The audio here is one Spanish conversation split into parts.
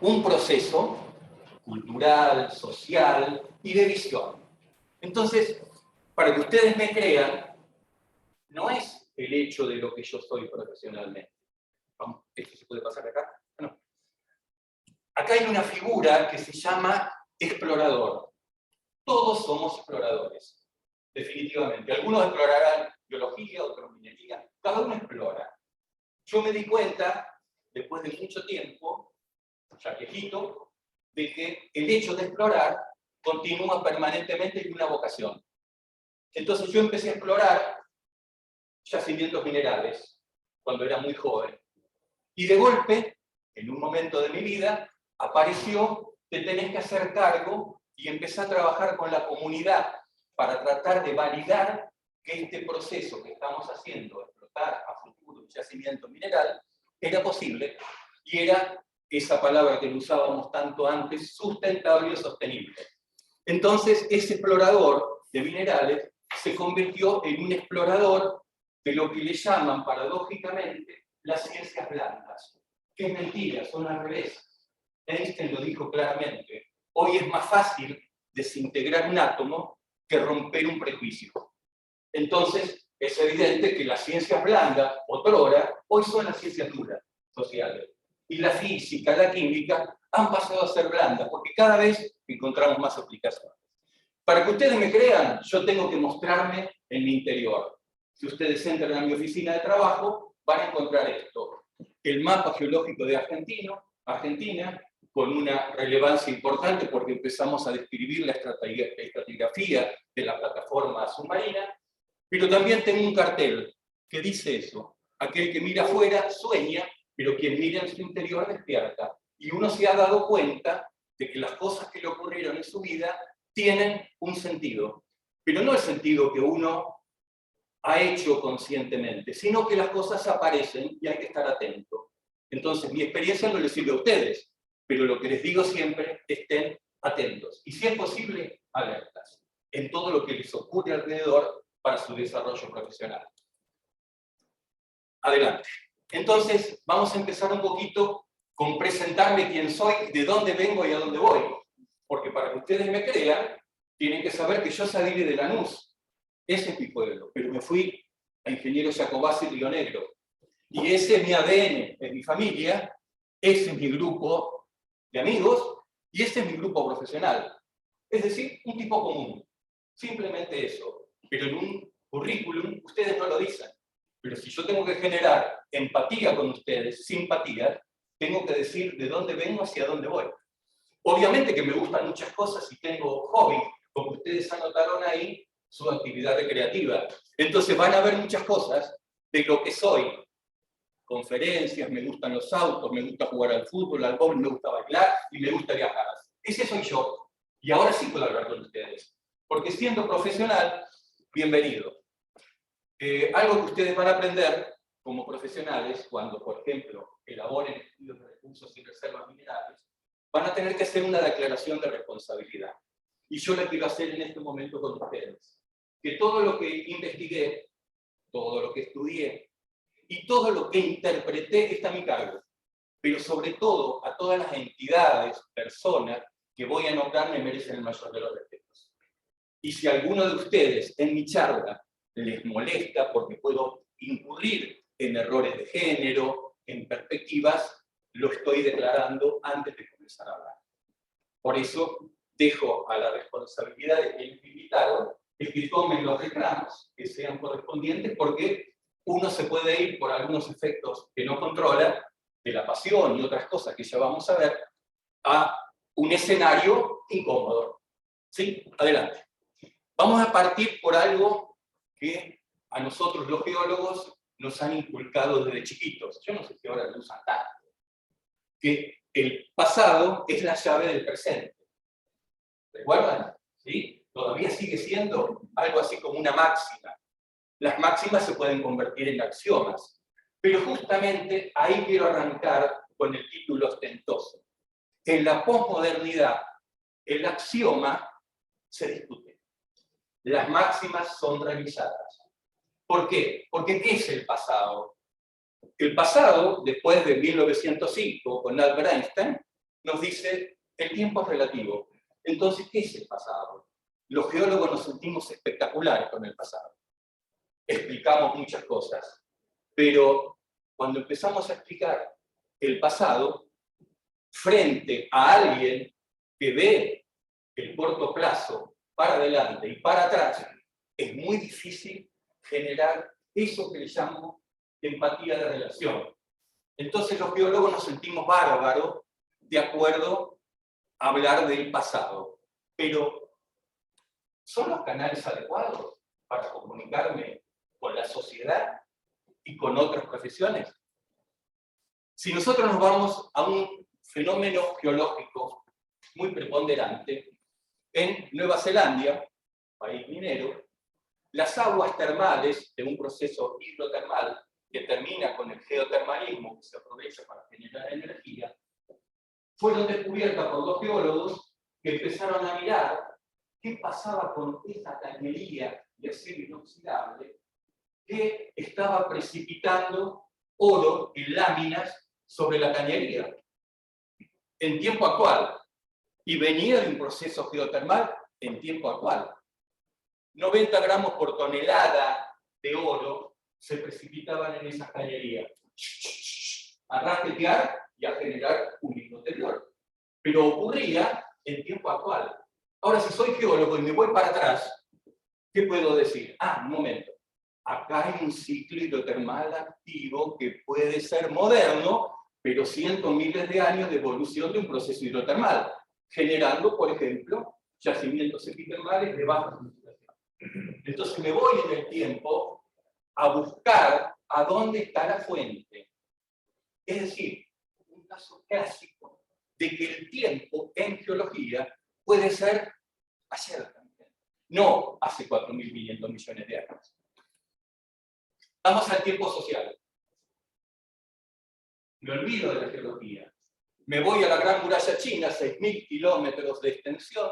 un proceso cultural, social y de visión. Entonces, para que ustedes me crean, no es el hecho de lo que yo soy profesionalmente. Vamos, ¿esto se puede pasar acá? No. Acá hay una figura que se llama explorador. Todos somos exploradores, definitivamente. Algunos explorarán biología, otros minería, cada uno explora. Yo me di cuenta, después de mucho tiempo, ya viejito, de que el hecho de explorar continúa permanentemente en una vocación. Entonces yo empecé a explorar yacimientos minerales cuando era muy joven. Y de golpe, en un momento de mi vida, apareció que tenés que hacer cargo y empecé a trabajar con la comunidad para tratar de validar que este proceso que estamos haciendo, explotar a futuro un yacimiento mineral, era posible y era esa palabra que usábamos tanto antes, sustentable o sostenible. Entonces, ese explorador de minerales se convirtió en un explorador de lo que le llaman, paradójicamente, las ciencias blandas. Que es mentira, son al revés. Einstein lo dijo claramente. Hoy es más fácil desintegrar un átomo que romper un prejuicio. Entonces, es evidente que las ciencias blandas, otrora, hoy son las ciencias duras, sociales. Y la física, la química, han pasado a ser blandas, porque cada vez encontramos más aplicaciones. Para que ustedes me crean, yo tengo que mostrarme en mi interior. Si ustedes entran a mi oficina de trabajo, van a encontrar esto. El mapa geológico de Argentina, con una relevancia importante porque empezamos a describir la estratigrafía de la plataforma submarina, pero también tengo un cartel que dice eso. Aquel que mira afuera sueña, pero quien mira en su interior despierta. Y uno se ha dado cuenta de que las cosas que le ocurrieron en su vida tienen un sentido. Pero no el sentido que uno ha hecho conscientemente, sino que las cosas aparecen y hay que estar atento. Entonces, mi experiencia no les sirve a ustedes, pero lo que les digo siempre, estén atentos. Y si es posible, alertas en todo lo que les ocurre alrededor para su desarrollo profesional. Adelante. Entonces, vamos a empezar un poquito con presentarme quién soy, de dónde vengo y a dónde voy. Porque para que ustedes me crean, tienen que saber que yo salí de Lanús. Ese es mi pueblo. Pero me fui a Ingeniero Jacobacci Río Negro. Y ese es mi ADN, es mi familia, ese es mi grupo de amigos, y ese es mi grupo profesional. Es decir, un tipo común. Simplemente eso. Pero en un currículum, ustedes no lo dicen. Pero si yo tengo que generar empatía con ustedes, simpatía, tengo que decir de dónde vengo hacia dónde voy. Obviamente que me gustan muchas cosas y tengo hobbies, como ustedes anotaron ahí, su actividad recreativa. Entonces van a ver muchas cosas de lo que soy. Conferencias, me gustan los autos, me gusta jugar al fútbol, al golf, me gusta bailar y me gusta viajar. Ese soy yo. Y ahora sí puedo hablar con ustedes. Porque siendo profesional, bienvenido. Algo que ustedes van a aprender como profesionales, cuando, por ejemplo, elaboren estudios de recursos y reservas minerales, van a tener que hacer una declaración de responsabilidad. Y yo la quiero hacer en este momento con ustedes. Que todo lo que investigué, todo lo que estudié, y todo lo que interpreté está a mi cargo. Pero sobre todo, a todas las entidades, personas que voy a nombrar me merecen el mayor de los respetos. Y si alguno de ustedes en mi charla les molesta porque puedo incurrir en errores de género, en perspectivas, lo estoy declarando antes de comenzar a hablar. Por eso dejo a la responsabilidad de quienes me invitaron el que tomen los reclamos que sean correspondientes, porque uno se puede ir por algunos efectos que no controla, de la pasión y otras cosas que ya vamos a ver, a un escenario incómodo. ¿Sí? Adelante. Vamos a partir por algo que a nosotros los geólogos nos han inculcado desde chiquitos. Yo no sé si ahora lo usan tanto. Que el pasado es la llave del presente. ¿Recuerdan? ¿Sí? Todavía sigue siendo algo así como una máxima. Las máximas se pueden convertir en axiomas. Pero justamente ahí quiero arrancar con el título ostentoso. En la posmodernidad, el axioma se discute. Las máximas son revisadas. ¿Por qué? Porque ¿qué es el pasado? El pasado, después de 1905, con Albert Einstein, nos dice, el tiempo es relativo. Entonces, ¿qué es el pasado? Los geólogos nos sentimos espectaculares con el pasado. Explicamos muchas cosas, pero cuando empezamos a explicar el pasado, frente a alguien que ve el corto plazo para adelante y para atrás, es muy difícil generar eso que le llamo empatía de relación. Entonces los biólogos nos sentimos bárbaros de acuerdo a hablar del pasado. Pero, ¿son los canales adecuados para comunicarme con la sociedad y con otras profesiones? Si nosotros nos vamos a un fenómeno geológico muy preponderante, en Nueva Zelanda, país minero, las aguas termales de un proceso hidrotermal que termina con el geotermalismo, que se aprovecha para generar energía, fueron descubiertas por dos geólogos que empezaron a mirar qué pasaba con esa cañería de acero inoxidable que estaba precipitando oro en láminas sobre la cañería en tiempo actual, y venía de un proceso geotermal en tiempo actual. 90 gramos por tonelada de oro se precipitaban en esa cañería, a raquetear y a generar un interior. Pero ocurría en tiempo actual. Ahora, si soy geólogo y me voy para atrás, ¿qué puedo decir? Ah, un momento. Acá hay un ciclo hidrotermal activo que puede ser moderno, pero cientos, miles de años de evolución de un proceso hidrotermal, generando, por ejemplo, yacimientos epitermales de baja concentración. Entonces me voy en el tiempo a buscar a dónde está la fuente. Es decir, un caso clásico de que el tiempo en geología puede ser ayer también, no hace 4.500 millones de años. Vamos al tiempo social. Me olvido de la geología. Me voy a la Gran Muralla China, 6.000 kilómetros de extensión,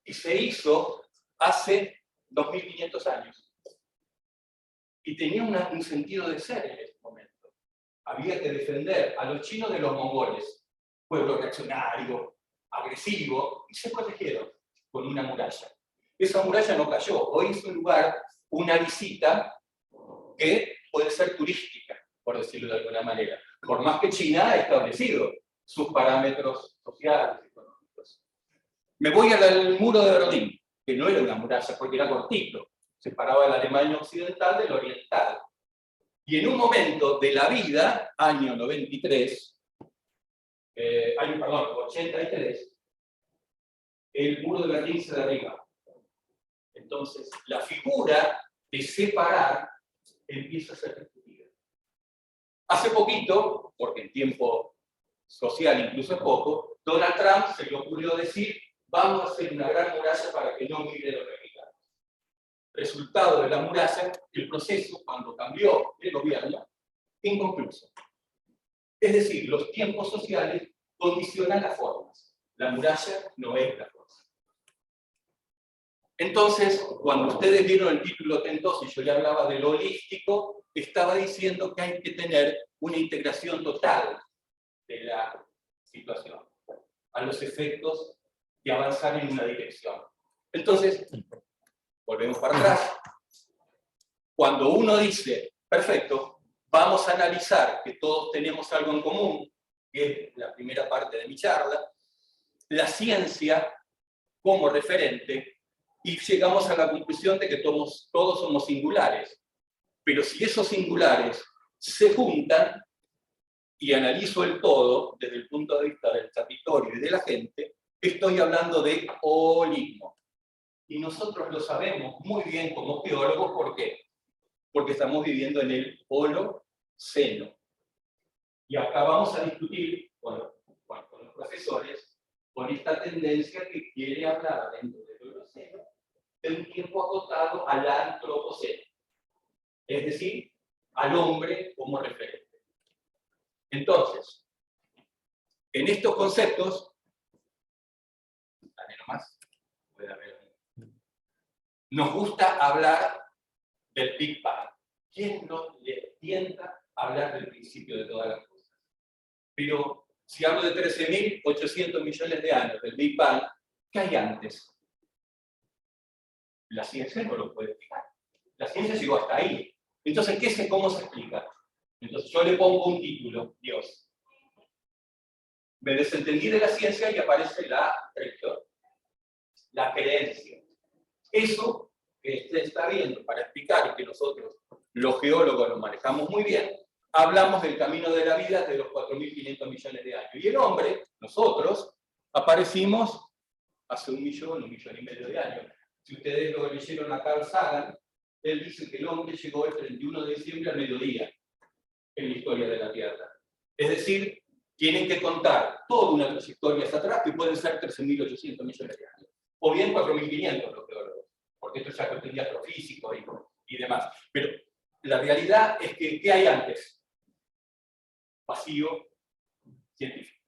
y se hizo hace 2.500 años. Y tenía un sentido de ser en ese momento. Había que defender a los chinos de los mongoles, pueblo reaccionario, agresivo, y se protegieron con una muralla. Esa muralla no cayó. Hoy es un lugar, una visita que puede ser turística, por decirlo de alguna manera. Por más que China ha establecido sus parámetros sociales, económicos. Me voy al muro de Berlín, que no era una muralla porque era cortito, separaba la Alemania occidental del oriental. Y en un momento de la vida, año 93, perdón, 83, el muro de Berlín se derriba. Entonces, la figura de separar empieza a ser discutida. Hace poquito, porque en tiempo social incluso es poco, Donald Trump se le ocurrió decir, vamos a hacer una gran muralla para que no migren los mexicanos. Resultado de la muralla, el proceso, cuando cambió el gobierno, inconcluso. Es decir, los tiempos sociales condicionan las formas. La muralla no es la forma. Entonces, cuando ustedes vieron el título tentoso y yo le hablaba de lo holístico, estaba diciendo que hay que tener una integración total de la situación a los efectos de avanzar en una dirección. Entonces, volvemos para atrás. Cuando uno dice, perfecto, vamos a analizar que todos tenemos algo en común, que es la primera parte de mi charla, la ciencia como referente, y llegamos a la conclusión de que todos somos singulares. Pero si esos singulares se juntan, y analizo el todo desde el punto de vista del territorio y de la gente, estoy hablando de holismo. Y nosotros lo sabemos muy bien como geólogos, ¿por qué? Porque estamos viviendo en el Holoceno. Y acá vamos a discutir con los profesores con esta tendencia que quiere hablar dentro del Holoceno de un tiempo acotado al Antropoceno, es decir, al hombre como referente. Entonces, en estos conceptos, nos gusta hablar del Big Bang. ¿Quién no le tienta a hablar del principio de todas las cosas? Pero Si hablo de 13.800 millones de años del Big Bang, ¿qué hay antes? La ciencia no lo puede explicar. La ciencia llegó hasta ahí. Entonces, ¿cómo se explica? Entonces yo le pongo un título, Dios. Me desentendí de la ciencia y aparece la religión, la creencia. Eso que usted está viendo para explicar y que nosotros, los geólogos, lo manejamos muy bien, hablamos del camino de la vida de los 4.500 millones de años. Y el hombre, nosotros, aparecimos hace 1.000.000 de años. Si ustedes lo leyeron a Carl Sagan, él dice que el hombre llegó el 31 de diciembre al mediodía en la historia de la Tierra. Es decir, tienen que contar toda una trayectoria hacia atrás que pueden ser 13.800 millones de años. O bien 4.500 los geólogos, porque esto ya cuestión de astrofísico y demás. Pero la realidad es que, ¿qué hay antes? Vacío científico.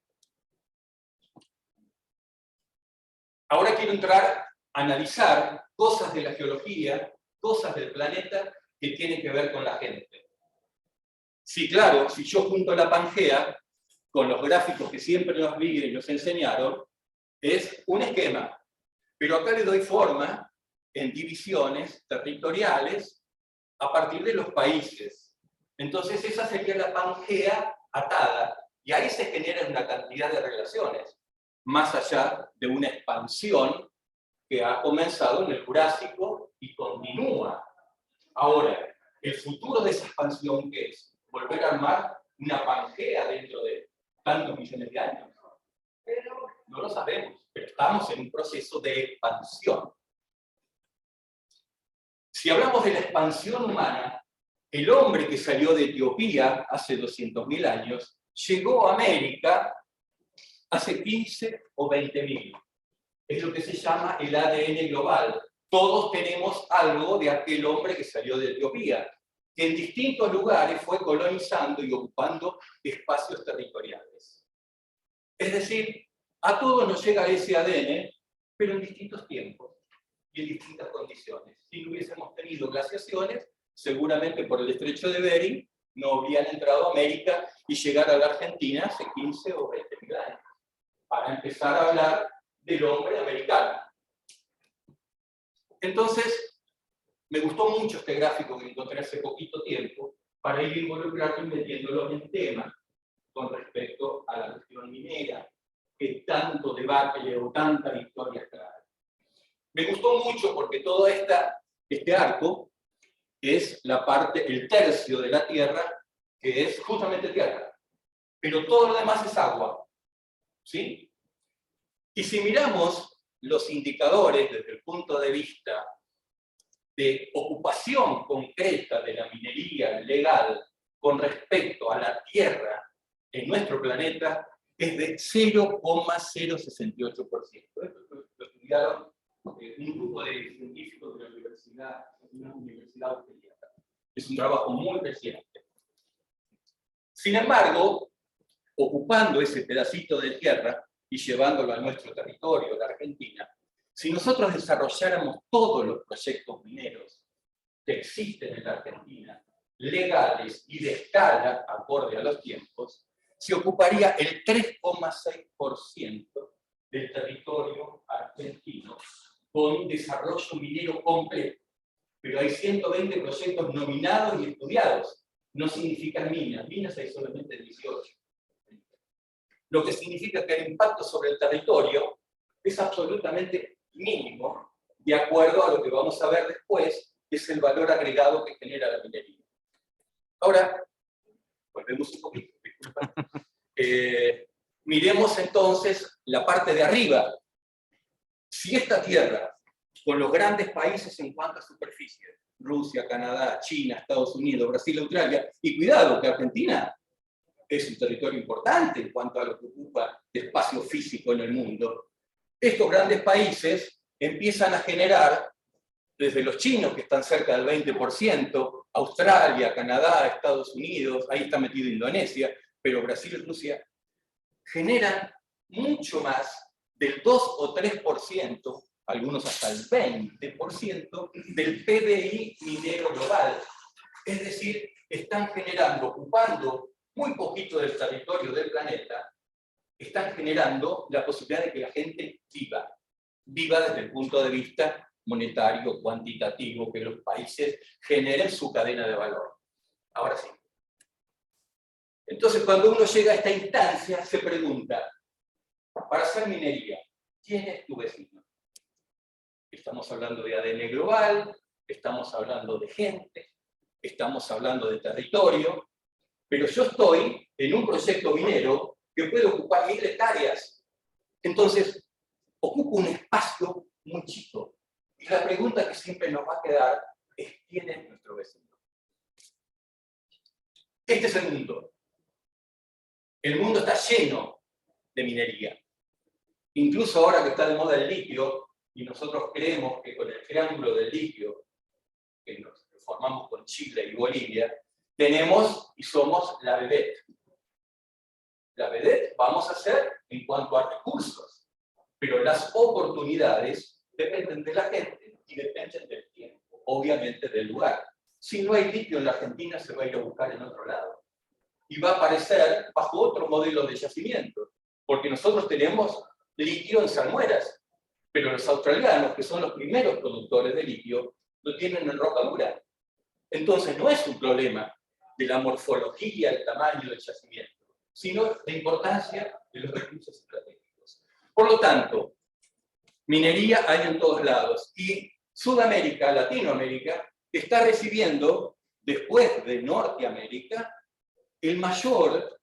Ahora quiero entrar a analizar cosas de la geología, cosas del planeta que tienen que ver con la gente. Sí, claro, si yo junto la Pangea con los gráficos que siempre nos vi y nos enseñaron, es un esquema. Pero acá le doy forma en divisiones territoriales a partir de los países. Entonces esa sería la Pangea atada, y ahí se genera una cantidad de relaciones, más allá de una expansión que ha comenzado en el Jurásico y continúa. Ahora, el futuro de esa expansión, ¿qué es? Volver a armar una Pangea dentro de tantos millones de años. Pero no lo sabemos, pero estamos en un proceso de expansión. Si hablamos de la expansión humana, el hombre que salió de Etiopía hace 200.000 años, llegó a América hace 15 o 20.000. Es lo que se llama el ADN global. Todos tenemos algo de aquel hombre que salió de Etiopía, que en distintos lugares fue colonizando y ocupando espacios territoriales. Es decir, a todos nos llega ese ADN, pero en distintos tiempos y en distintas condiciones. Si no hubiésemos tenido glaciaciones, seguramente por el estrecho de Bering no habrían entrado a América y llegar a la Argentina hace 15 o 20.000 años, para empezar a hablar del hombre americano. Entonces, me gustó mucho este gráfico que encontré hace poquito tiempo, para ir involucrando y metiéndolo en tema con respecto a la cuestión minera, que tanto debate o tanta victoria trae. Me gustó mucho porque todo este arco es la parte, el tercio de la Tierra, que es justamente tierra. Pero todo lo demás es agua. ¿Sí? Y si miramos los indicadores desde el punto de vista de ocupación concreta de la minería legal con respecto a la Tierra en nuestro planeta, es de 0,068%. Esto lo estudiaron un grupo de científicos de una universidad austriaca. Es un trabajo muy reciente. Sin embargo, ocupando ese pedacito de tierra y llevándolo a nuestro territorio, la Argentina, si nosotros desarrolláramos todos los proyectos mineros que existen en la Argentina, legales y de escala, acorde a los tiempos, se ocuparía el 3,6% del territorio argentino con desarrollo minero completo. Pero hay 120 proyectos nominados y estudiados. No significan minas, minas hay solamente 18. Lo que significa que el impacto sobre el territorio es absolutamente mínimo, de acuerdo a lo que vamos a ver después, que es el valor agregado que genera la minería. Ahora, volvemos un poquito, disculpa. Miremos entonces la parte de arriba. Si esta tierra, con los grandes países en cuanto a superficie, Rusia, Canadá, China, Estados Unidos, Brasil, Australia, y cuidado que Argentina es un territorio importante en cuanto a lo que ocupa de espacio físico en el mundo, estos grandes países empiezan a generar, desde los chinos que están cerca del 20%, Australia, Canadá, Estados Unidos, ahí está metido Indonesia, pero Brasil y Rusia, generan mucho más del 2 o 3%, algunos hasta el 20%, del PBI minero global. Es decir, están generando, ocupando muy poquito del territorio del planeta, están generando la posibilidad de que la gente viva desde el punto de vista monetario, cuantitativo, que los países generen su cadena de valor. Ahora sí. Entonces, cuando uno llega a esta instancia, se pregunta, para hacer minería, ¿quién es tu vecino? Estamos hablando de ADN global, estamos hablando de gente, estamos hablando de territorio, pero yo estoy en un proyecto minero que puede ocupar 1000 hectáreas. Entonces, ocupo un espacio muy chico. Y la pregunta que siempre nos va a quedar es, ¿quién es nuestro vecino? Este es el mundo. El mundo está lleno de minería. Incluso ahora que está de moda el litio, y nosotros creemos que con el triángulo del litio, que nos formamos con Chile y Bolivia, tenemos y somos la vedette. La vedette vamos a ser en cuanto a recursos, pero las oportunidades dependen de la gente y dependen del tiempo, obviamente del lugar. Si no hay litio en la Argentina, se va a ir a buscar en otro lado. Y va a aparecer bajo otro modelo de yacimiento, porque nosotros tenemos litio en salmueras, pero los australianos, que son los primeros productores de litio, lo tienen en roca dura. Entonces no es un problema de la morfología, el tamaño del yacimiento, sino la importancia de los recursos estratégicos. Por lo tanto, minería hay en todos lados, y Sudamérica, Latinoamérica, está recibiendo, después de Norteamérica, el mayor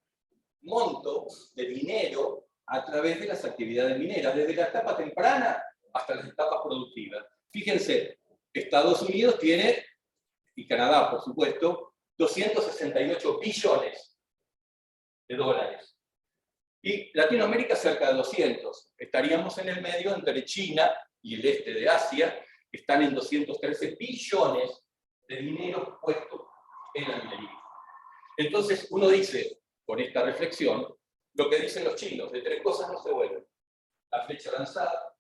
monto de dinero a través de las actividades mineras, desde la etapa temprana hasta las etapas productivas. Fíjense, Estados Unidos tiene, y Canadá por supuesto, 268 billones de dólares. Y Latinoamérica cerca de 200. Estaríamos en el medio entre China y el este de Asia, que están en 213 billones de dinero puesto en la minería. Entonces uno dice, con esta reflexión, lo que dicen los chinos, de 3 cosas no se vuelven: la flecha lanzada,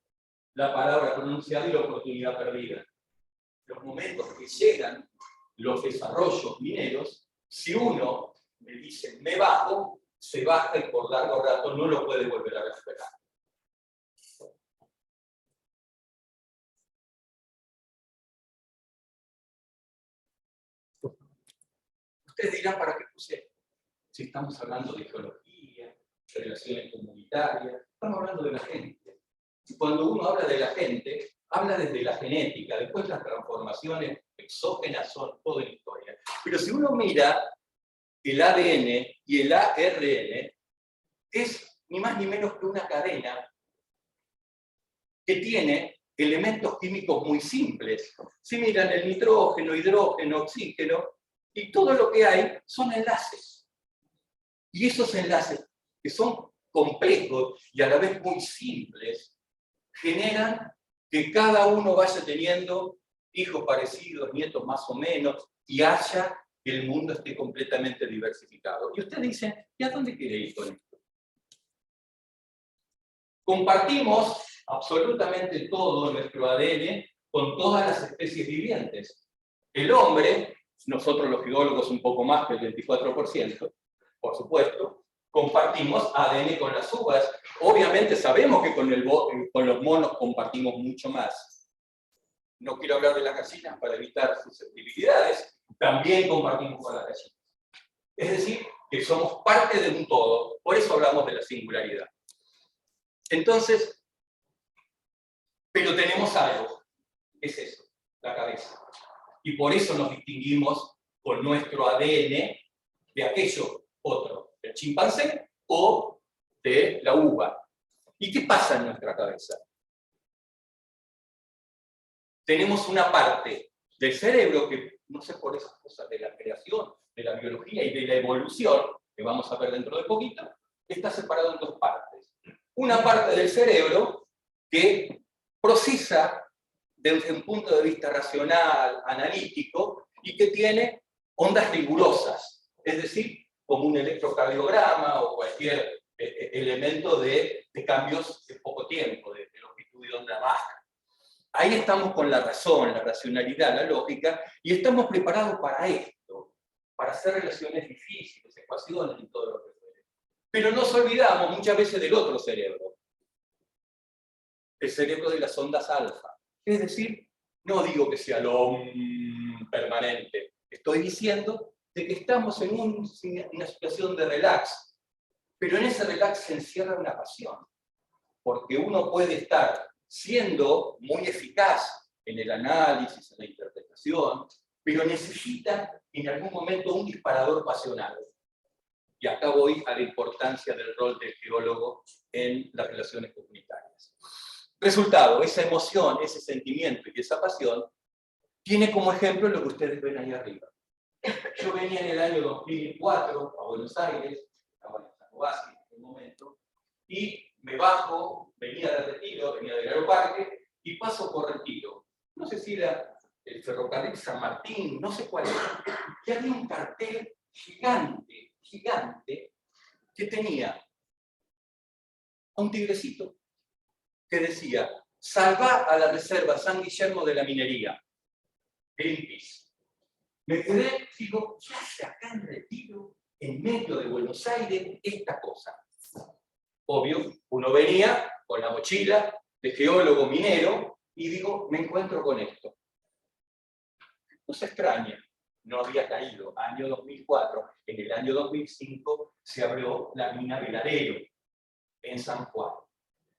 la palabra pronunciada y la oportunidad perdida. Los momentos que llegan los desarrollos mineros, si uno me dice me bajo, se baja y por largo rato no lo puede volver a recuperar. Ustedes dirán, ¿para qué puse? Si estamos hablando de geología, de relaciones comunitarias, estamos hablando de la gente. Y cuando uno habla de la gente, habla desde la genética, después las transformaciones exógenas son toda la historia. Pero si uno mira el ADN y el ARN, es ni más ni menos que una cadena que tiene elementos químicos muy simples. Si miran el nitrógeno, hidrógeno, oxígeno, y todo lo que hay son enlaces. Y esos enlaces, que son complejos y a la vez muy simples, generan que cada uno vaya teniendo hijos parecidos, nietos más o menos, y haya que el mundo esté completamente diversificado. Y usted dice, ¿y a dónde quiere ir con esto? Compartimos absolutamente todo nuestro ADN con todas las especies vivientes. El hombre, nosotros los geólogos un poco más que el 24%, por supuesto, compartimos ADN con las uvas. Obviamente sabemos que con los monos compartimos mucho más. No quiero hablar de las gallinas para evitar susceptibilidades, también compartimos con las gallinas. Es decir, que somos parte de un todo, por eso hablamos de la singularidad. Entonces, pero tenemos algo, es eso, la cabeza. Y por eso nos distinguimos con nuestro ADN de aquello otro, del chimpancé o de la uva. ¿Y qué pasa en nuestra cabeza? Tenemos una parte del cerebro que, no sé por esas cosas de la creación, de la biología y de la evolución, que vamos a ver dentro de poquito, está separado en 2 partes. Una parte del cerebro que procesa desde un punto de vista racional, analítico, y que tiene ondas rigurosas, es decir, como un electrocardiograma o cualquier elemento de cambios de poco tiempo, de longitud de onda baja. Ahí estamos con la razón, la racionalidad, la lógica, y estamos preparados para esto, para hacer relaciones difíciles, ecuaciones y todo lo que fuere. Pero nos olvidamos muchas veces del otro cerebro, el cerebro de las ondas alfa. Es decir, no digo que sea lo permanente, estoy diciendo de que estamos en una situación de relax, pero en ese relax se encierra una pasión, porque uno puede estar siendo muy eficaz en el análisis, en la interpretación, pero necesita en algún momento un disparador pasional. Y acá voy a la importancia del rol del geólogo en las relaciones comunitarias. Resultado, esa emoción, ese sentimiento y esa pasión tiene como ejemplo lo que ustedes ven ahí arriba. Yo venía en el año 2004 a Buenos Aires, estaba en San Basi en aquel momento, y me bajo, venía de Retiro, venía del Aeroparque, y paso por Retiro. No sé si era el ferrocarril San Martín, no sé cuál era. Y había un cartel gigante, gigante, que tenía a un tigrecito que decía: salva a la reserva San Guillermo de la minería, Greenpeace. Me quedé, digo, ¿qué hace acá en Retiro, en medio de Buenos Aires, esta cosa? Obvio, uno venía con la mochila de geólogo minero y digo, me encuentro con esto. No se extraña, no había caído. Año 2004, en el año 2005 se abrió la mina Veladero en San Juan.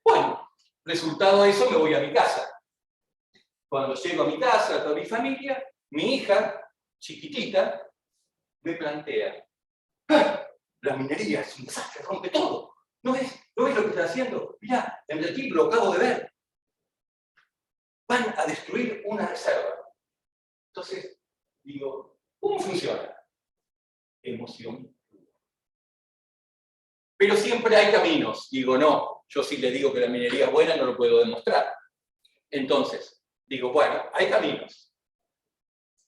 Bueno, resultado de eso me voy a mi casa. Cuando llego a mi casa, a toda mi familia, mi hija, chiquitita, me plantea: ¡ah! La minería es un desastre, rompe todo. ¿No ves lo que está haciendo? Mirá, en Retiro lo acabo de ver. Van a destruir una reserva. Entonces, digo, ¿cómo funciona? Emoción. Pero siempre hay caminos. Digo, no, yo si le digo que la minería es buena no lo puedo demostrar. Entonces, digo, bueno, hay caminos.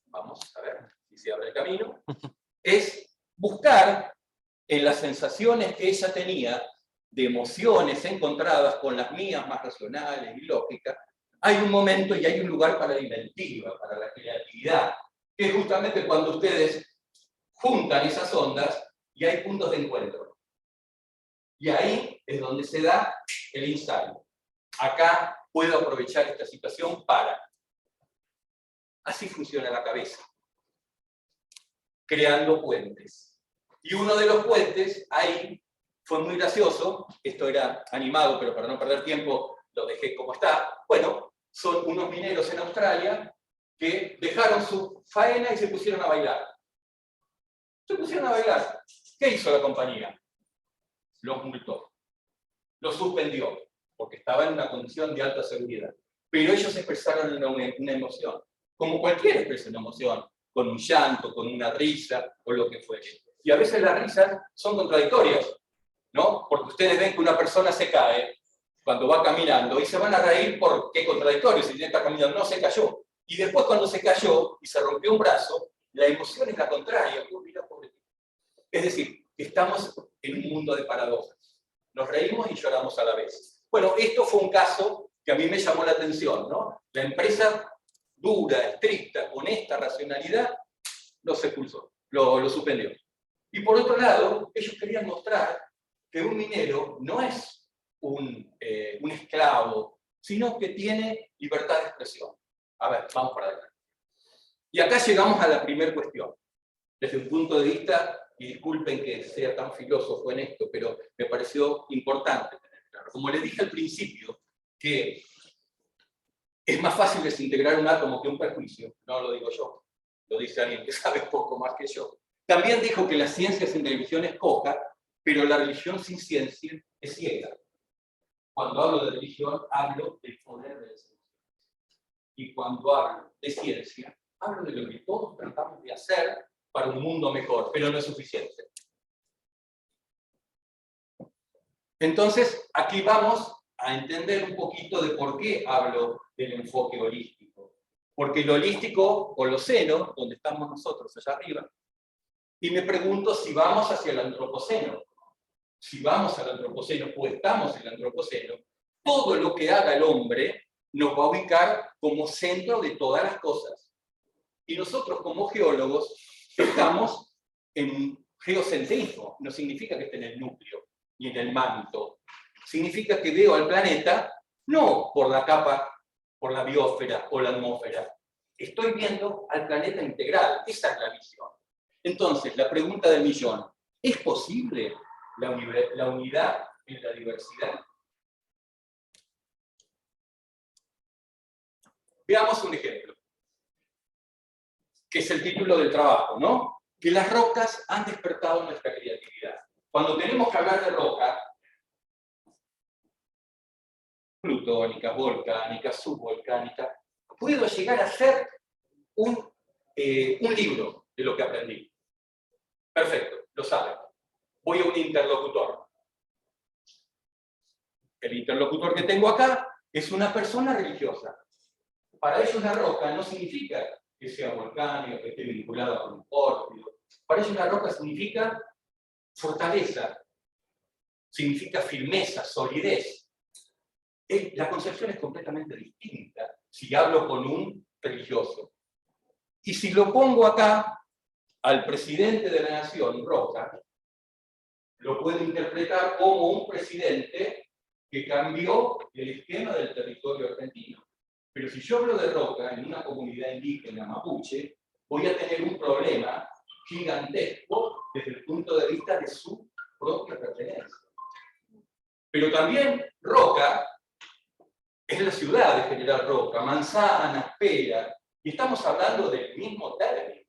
Vamos a ver si se abre el camino. Es buscar en las sensaciones que ella tenía de emociones encontradas con las mías más racionales y lógicas, hay un momento y hay un lugar para la inventiva, para la creatividad, que es justamente cuando ustedes juntan esas ondas y hay puntos de encuentro. Y ahí es donde se da el insight. Acá puedo aprovechar esta situación para... Así funciona la cabeza, creando puentes. Y uno de los puentes, ahí, fue muy gracioso, esto era animado, pero para no perder tiempo lo dejé como está. Bueno, son unos mineros en Australia que dejaron su faena y se pusieron a bailar. Se pusieron a bailar. ¿Qué hizo la compañía? Los multó. Los suspendió, porque estaba en una condición de alta seguridad. Pero ellos expresaron una emoción, como cualquiera expresa una emoción, con un llanto, con una risa, o lo que fuere. Y a veces las risas son contradictorias, ¿no? Porque ustedes ven que una persona se cae cuando va caminando y se van a reír porque es contradictorio, si está caminando, no se cayó. Y después cuando se cayó y se rompió un brazo, la emoción es la contraria. Mira, pobre. Es decir, estamos en un mundo de paradojas. Nos reímos y lloramos a la vez. Bueno, esto fue un caso que a mí me llamó la atención, ¿no? La empresa dura, estricta, con esta racionalidad, los expulsó, lo suspendió. Y por otro lado, ellos querían mostrar que un minero no es un esclavo, sino que tiene libertad de expresión. A ver, vamos para adelante. Y acá llegamos a la primera cuestión. Desde un punto de vista, y disculpen que sea tan filósofo en esto, pero me pareció importante tener claro. Como les dije al principio, que es más fácil desintegrar un átomo que un prejuicio, no lo digo yo, lo dice alguien que sabe poco más que yo. También dijo que la ciencia sin religión es coja, pero la religión sin ciencia es ciega. Cuando hablo de religión, hablo del poder de la ciencia. Y cuando hablo de ciencia, hablo de lo que todos tratamos de hacer para un mundo mejor, pero no es suficiente. Entonces, aquí vamos a entender un poquito de por qué hablo del enfoque holístico. Porque lo holístico, holoceno, donde estamos nosotros, allá arriba, y me pregunto si vamos hacia el antropoceno. Si vamos al antropoceno o estamos en el antropoceno, todo lo que haga el hombre nos va a ubicar como centro de todas las cosas. Y nosotros como geólogos estamos en geocentrismo, no significa que esté en el núcleo, y en el manto. Significa que veo al planeta no por la capa, por la biosfera o la atmósfera. Estoy viendo al planeta integral. Esa es la visión. Entonces, la pregunta del millón: ¿es posible la unidad en la diversidad? Veamos un ejemplo, que es el título del trabajo, ¿no? Que las rocas han despertado nuestra creatividad. Cuando tenemos que hablar de roca, plutónicas, volcánicas, subvolcánicas, puedo llegar a hacer un libro de lo que aprendí. Perfecto, lo saben. Voy a un interlocutor. El interlocutor que tengo acá es una persona religiosa. Para ellos la roca no significa que sea volcánico, que esté vinculado con un pórfido. Para ellos la roca significa fortaleza, significa firmeza, solidez. La concepción es completamente distinta si hablo con un religioso. Y si lo pongo acá, al presidente de la nación, Roca, lo puedo interpretar como un presidente que cambió el esquema del territorio argentino. Pero si yo hablo de Roca en una comunidad indígena mapuche, voy a tener un problema gigantesco desde el punto de vista de su propia pertenencia. Pero también Roca es la ciudad de General Roca, Manzana, Pera, y estamos hablando del mismo término.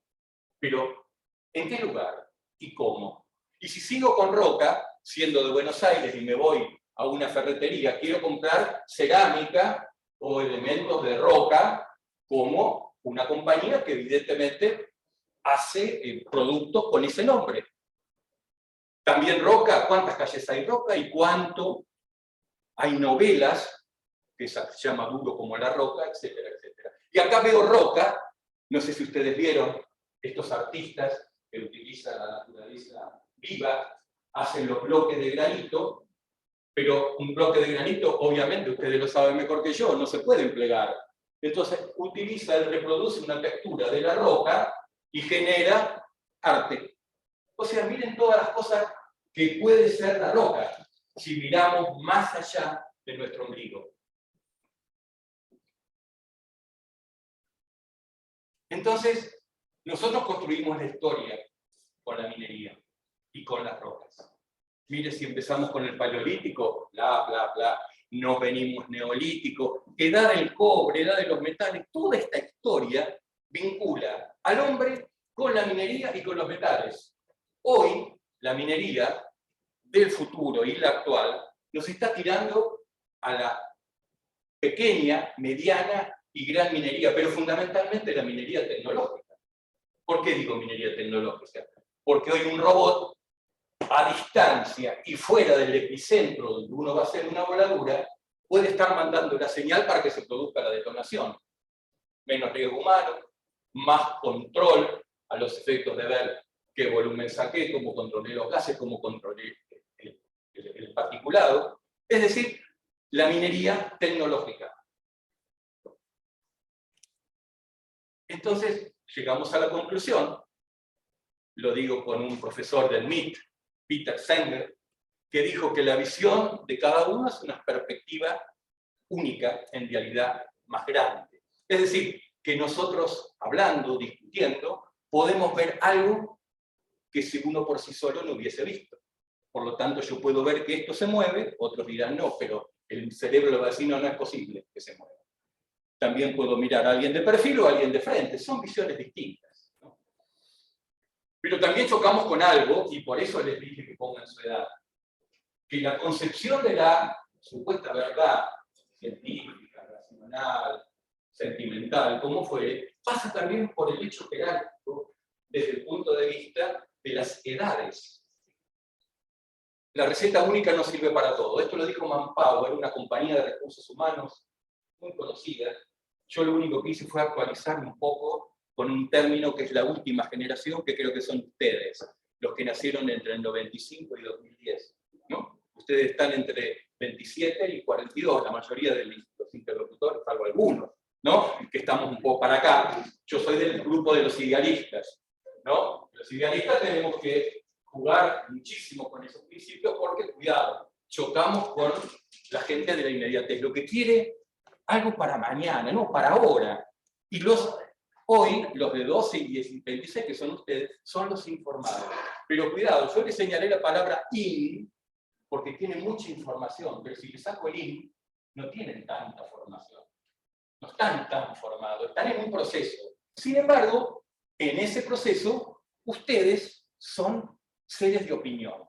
Pero, ¿en qué lugar? ¿Y cómo? Y si sigo con Roca, siendo de Buenos Aires y me voy a una ferretería, quiero comprar cerámica o elementos de roca, como una compañía que evidentemente hace productos con ese nombre. También Roca, ¿cuántas calles hay Roca? Y cuánto hay novelas, que se llama Duro como la Roca, etcétera, etcétera. Y acá veo Roca, no sé si ustedes vieron, estos artistas que utilizan la naturaleza viva, hacen los bloques de granito, pero un bloque de granito, obviamente, ustedes lo saben mejor que yo, no se puede plegar. Entonces, reproduce una textura de la roca y genera arte. O sea, miren todas las cosas que puede ser la roca, si miramos más allá de nuestro ombligo. Entonces, nosotros construimos la historia con la minería y con las rocas. Mire, si empezamos con el paleolítico, bla, bla, bla, nos venimos neolítico, edad del cobre, edad de los metales, toda esta historia vincula al hombre con la minería y con los metales. Hoy, la minería del futuro y la actual nos está tirando a la pequeña, mediana y gran minería, pero fundamentalmente la minería tecnológica. ¿Por qué digo minería tecnológica? Porque hoy un robot a distancia y fuera del epicentro donde uno va a hacer una voladura, puede estar mandando la señal para que se produzca la detonación. Menos riesgo humano, más control a los efectos de ver qué volumen saqué, cómo controlé los gases, cómo controlé el particulado. Es decir, la minería tecnológica. Entonces, llegamos a la conclusión, lo digo con un profesor del MIT, Peter Singer, que dijo que la visión de cada uno es una perspectiva única, en realidad más grande. Es decir, que nosotros, hablando, discutiendo, podemos ver algo que si uno por sí solo no hubiese visto. Por lo tanto, yo puedo ver que esto se mueve, otros dirán no, pero el cerebro le va a decir no, no es posible que se mueva. También puedo mirar a alguien de perfil o a alguien de frente, son visiones distintas, ¿no? Pero también chocamos con algo, y por eso les dije que pongan su edad, que la concepción de la supuesta verdad científica, racional, sentimental, como fuere, pasa también por el hecho jerárquico desde el punto de vista de las edades. La receta única no sirve para todo. Esto lo dijo Manpower, una compañía de recursos humanos muy conocida. Yo lo único que hice fue actualizar un poco con un término que es la última generación, que creo que son ustedes, los que nacieron entre el 95 y 2010, ¿no? Ustedes están entre 27 y 42, la mayoría de los interlocutores, salvo algunos, ¿no? Que estamos un poco para acá. Yo soy del grupo de los idealistas, ¿no? Los idealistas tenemos que jugar muchísimo con esos principios porque, cuidado, chocamos con la gente de la inmediatez. Lo que quiere algo para mañana, no para ahora. Y hoy, los de 12 y 26, que son ustedes, son los informados. Pero cuidado, yo les señalé la palabra in, porque tienen mucha información, pero si les saco el in, no tienen tanta formación. No están tan formados, están en un proceso. Sin embargo, en ese proceso, ustedes son seres de opinión.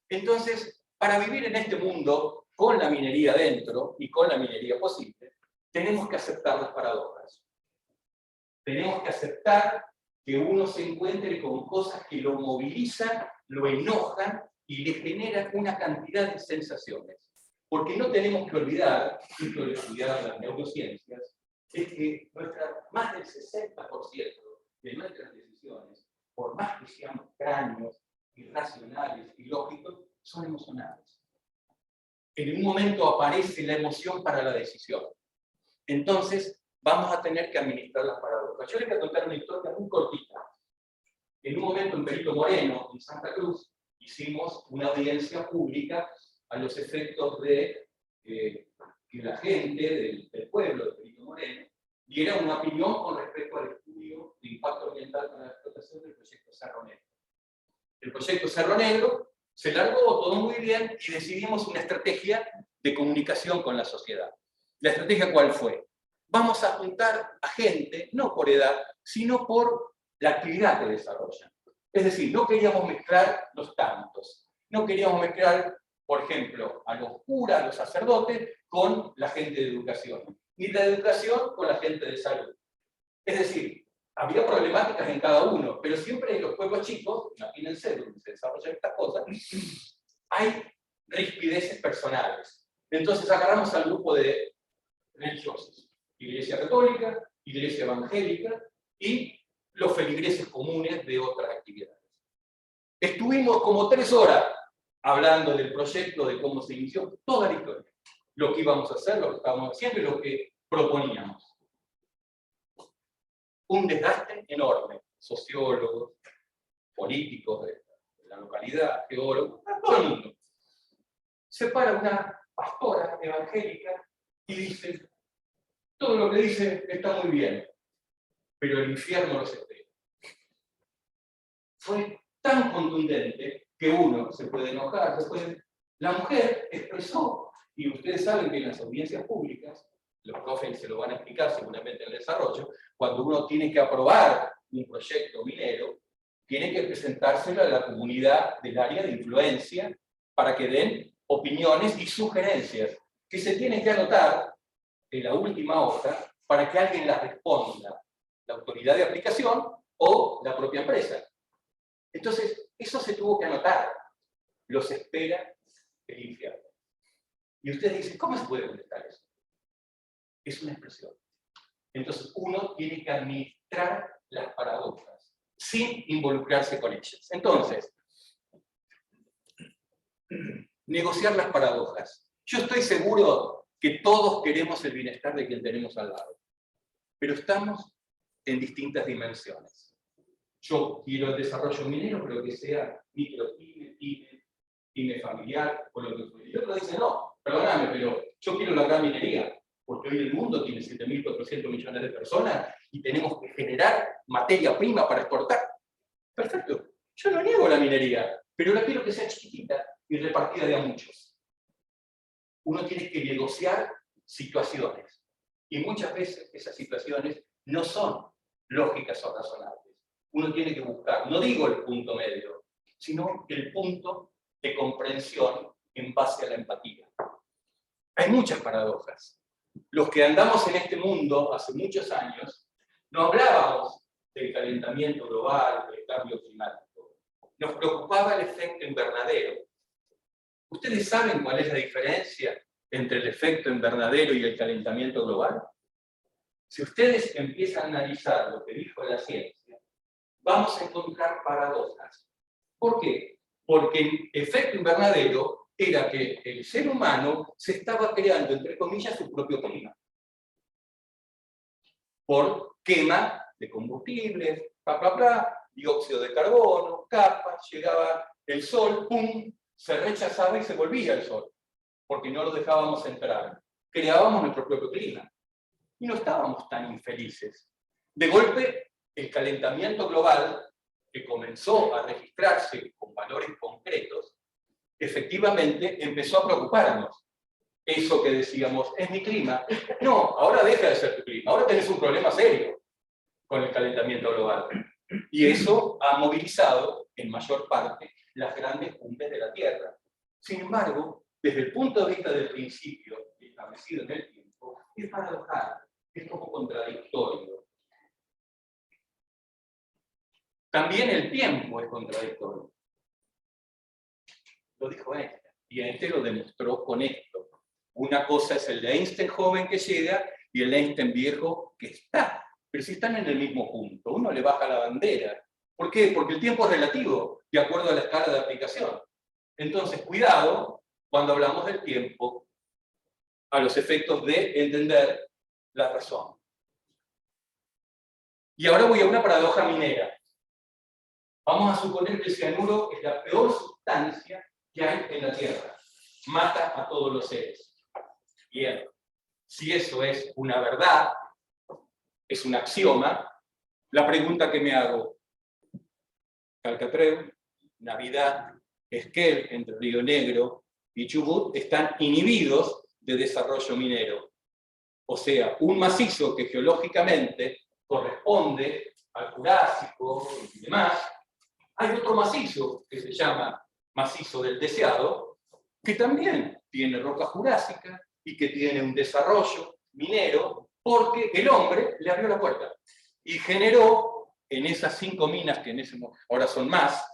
Entonces, para vivir en este mundo, con la minería dentro y con la minería posible, tenemos que aceptar las paradojas. Tenemos que aceptar que uno se encuentre con cosas que lo movilizan, lo enojan y le generan una cantidad de sensaciones. Porque no tenemos que olvidar, esto de estudiar las neurociencias, es que más del 60% de nuestras decisiones, por más que sean extraños, irracionales y lógicos, son emocionales. En un momento aparece la emoción para la decisión. Entonces, vamos a tener que administrar las paradojas. Yo les voy a contar una historia muy cortita. En un momento en Perito Moreno, en Santa Cruz, hicimos una audiencia pública a los efectos de que la gente del pueblo de Perito Moreno diera una opinión con respecto al estudio de impacto ambiental para la explotación del proyecto Cerro Negro. El proyecto Cerro Negro se largó todo muy bien y decidimos una estrategia de comunicación con la sociedad. ¿La estrategia cuál fue? Vamos a juntar a gente, no por edad, sino por la actividad que desarrollan. Es decir, no queríamos mezclar los tantos. No queríamos mezclar, por ejemplo, a los curas, a los sacerdotes, con la gente de educación. Ni la educación con la gente de salud. Es decir, había problemáticas en cada uno, pero siempre en los pueblos chicos, imagínense, donde se desarrollan estas cosas, hay rispideces personales. Entonces agarramos al grupo de religiosos, Iglesia Católica, Iglesia Evangélica y los feligreses comunes de otras actividades. Estuvimos como 3 horas hablando del proyecto, de cómo se inició, toda la historia. Lo que íbamos a hacer, lo que estábamos haciendo y lo que proponíamos. Un desgaste enorme. Sociólogos, políticos de la localidad, geólogos, todo el mundo. Se para una pastora evangélica y dice, todo lo que dice está muy bien, pero el infierno los espera. Fue tan contundente que uno se puede enojar, La mujer expresó, y ustedes saben que en las audiencias públicas, los profes se lo van a explicar seguramente en el desarrollo, cuando uno tiene que aprobar un proyecto minero, tiene que presentárselo a la comunidad del área de influencia para que den opiniones y sugerencias que se tienen que anotar en la última hoja para que alguien las responda, la autoridad de aplicación o la propia empresa. Entonces, eso se tuvo que anotar. Los espera el infierno. Y ustedes dicen, ¿cómo se puede contestar eso? Es una expresión. Entonces, uno tiene que administrar las paradojas, sin involucrarse con ellas. Entonces, negociar las paradojas. Yo estoy seguro que todos queremos el bienestar de quien tenemos al lado, pero estamos en distintas dimensiones. Yo quiero el desarrollo minero, pero que sea micro, pyme familiar, o lo que fuera. Y otro dice, no, perdóname, pero yo quiero la gran minería, porque hoy el mundo tiene 7.400 millones de personas y tenemos que generar materia prima para exportar. Perfecto, yo no niego la minería, pero la quiero que sea chiquitita y repartida de a muchos. Uno tiene que negociar situaciones, y muchas veces esas situaciones no son lógicas o razonables. Uno tiene que buscar, no digo el punto medio, sino el punto de comprensión en base a la empatía. Hay muchas paradojas. Los que andamos en este mundo hace muchos años, no hablábamos del calentamiento global, del cambio climático. Nos preocupaba el efecto invernadero. ¿Ustedes saben cuál es la diferencia entre el efecto invernadero y el calentamiento global? Si ustedes empiezan a analizar lo que dijo la ciencia, vamos a encontrar paradojas. ¿Por qué? Porque el efecto invernadero era que el ser humano se estaba creando, entre comillas, su propio clima. Por quema de combustibles, dióxido de carbono, capas, llegaba el sol, ¡pum!, se rechazaba y se volvía el sol, porque no lo dejábamos entrar. Creábamos nuestro propio clima. Y no estábamos tan infelices. De golpe, el calentamiento global, que comenzó a registrarse con valores concretos, efectivamente empezó a preocuparnos. Eso que decíamos, es mi clima. No, ahora deja de ser tu clima. Ahora tenés un problema serio con el calentamiento global. Y eso ha movilizado, en mayor parte, las grandes cumbres de la Tierra. Sin embargo, desde el punto de vista del principio, establecido en el tiempo, es paradojal, es como contradictorio. También el tiempo es contradictorio. Lo dijo Einstein, y Einstein lo demostró con esto. Una cosa es el Einstein joven que llega y el Einstein viejo que está. Pero si están en el mismo punto, uno le baja la bandera. ¿Por qué? Porque el tiempo es relativo, de acuerdo a la escala de aplicación. Entonces, cuidado cuando hablamos del tiempo a los efectos de entender la razón. Y ahora voy a una paradoja minera. Vamos a suponer que el cianuro es la peor sustancia que hay en la Tierra. Mata a todos los seres. Bien, si eso es una verdad, es un axioma, la pregunta que me hago, Calcatreu, Navidad, Esquel, entre Río Negro y Chubut, están inhibidos de desarrollo minero. O sea, un macizo que geológicamente corresponde al Jurásico y demás, hay otro macizo que se llama macizo del Deseado, que también tiene roca jurásica y que tiene un desarrollo minero, porque el hombre le abrió la puerta y generó en esas 5 minas, que ahora son más,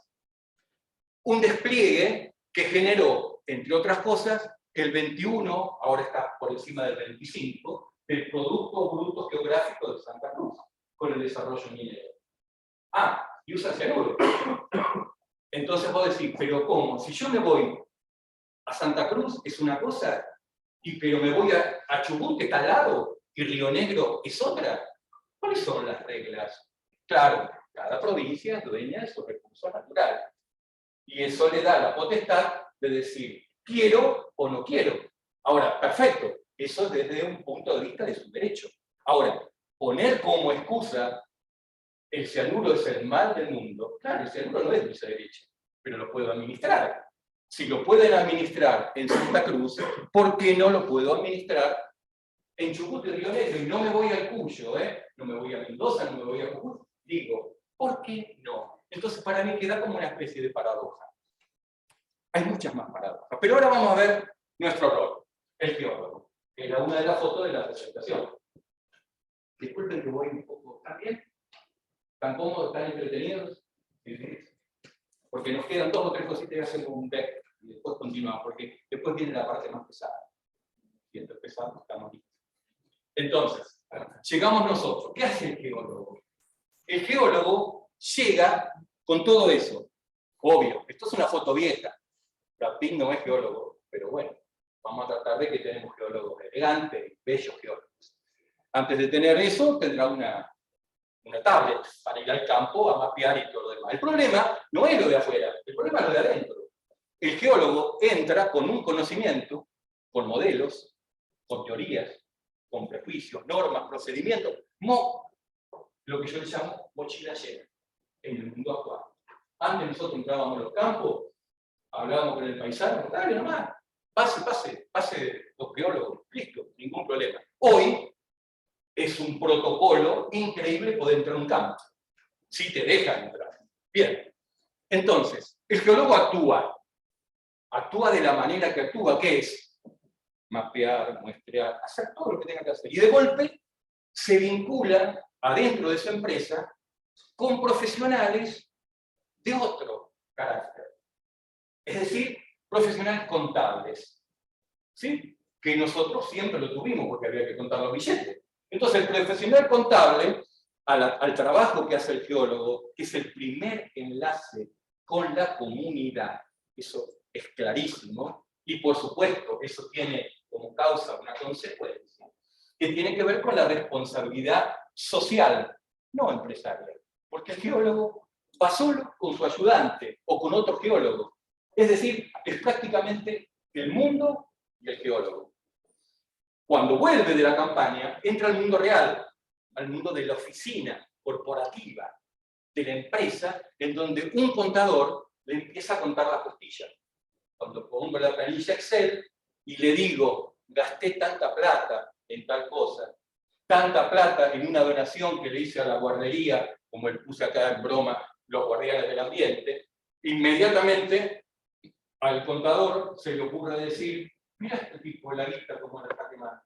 un despliegue que generó, entre otras cosas, el 21, ahora está por encima del 25, del Producto Bruto Geográfico de Santa Cruz, con el desarrollo minero. Ah, y usa cianuro. Entonces vos decís, pero ¿cómo? Si yo me voy a Santa Cruz es una cosa, pero me voy a Chubut, que está al lado, y Río Negro es otra. ¿Cuáles son las reglas? Claro, cada provincia es dueña de sus recursos naturales. Y eso le da la potestad de decir, quiero o no quiero. Ahora, perfecto, eso desde un punto de vista de su derecho. Ahora, poner como excusa el cianuro es el mal del mundo, claro, el cianuro no es dulce de leche, pero lo puedo administrar. Si lo pueden administrar en Santa Cruz, ¿por qué no lo puedo administrar en Chubut y Río Negro? Y no me voy al Cuyo, no me voy a Mendoza, no me voy a Jujuy. Digo, ¿por qué no? Entonces para mí queda como una especie de paradoja. Hay muchas más paradojas. Pero ahora vamos a ver nuestro rol, el geólogo, que era una de las fotos de la presentación. Disculpen que voy un poco... ¿Están bien? ¿Están cómodos? ¿Están entretenidos? Sí, sí. Porque nos quedan 2 o 3 cositas y hacemos un back y después continuamos, porque después viene la parte más pesada. Y entre pesado estamos listos. Entonces, llegamos nosotros. ¿Qué hace el geólogo? El geólogo llega con todo eso. Obvio, esto es una foto vieja. Brad Pitt no es geólogo, pero bueno, vamos a tratar de que tenemos geólogos elegantes, bellos geólogos. Antes de tener eso, tendrá una tablet para ir al campo a mapear y todo lo demás. El problema no es lo de afuera, el problema es lo de adentro. El geólogo entra con un conocimiento, con modelos, con teorías, con prejuicios, normas, procedimientos, lo que yo le llamo mochila llena en el mundo actual. Antes nosotros entrábamos a los campos, hablábamos con el paisano, dale nomás, pase los geólogos, listo, ningún problema. Hoy es un protocolo increíble poder entrar a un campo, si te dejan entrar. Bien, entonces, el geólogo actúa de la manera que actúa, que es mapear, muestrear, hacer todo lo que tenga que hacer. Y de golpe se vincula adentro de su empresa con profesionales de otro carácter. Es decir, profesionales contables. ¿Sí? Que nosotros siempre lo tuvimos porque había que contar los billetes. Entonces el profesional contable, al trabajo que hace el geólogo, que es el primer enlace con la comunidad, eso es clarísimo, y por supuesto eso tiene como causa una consecuencia, que tiene que ver con la responsabilidad social, no empresarial. Porque el geólogo va solo con su ayudante o con otro geólogo. Es decir, es prácticamente el mundo y el geólogo. Cuando vuelve de la campaña, entra al mundo real, al mundo de la oficina corporativa, de la empresa, en donde un contador le empieza a contar las costillas. Cuando pongo la planilla Excel y le digo, gasté tanta plata en tal cosa, tanta plata en una donación que le hice a la guardería, como le puse acá en broma, los guardianes del ambiente, inmediatamente al contador se le ocurre decir, mira este tipo, la guita, cómo la está quemando.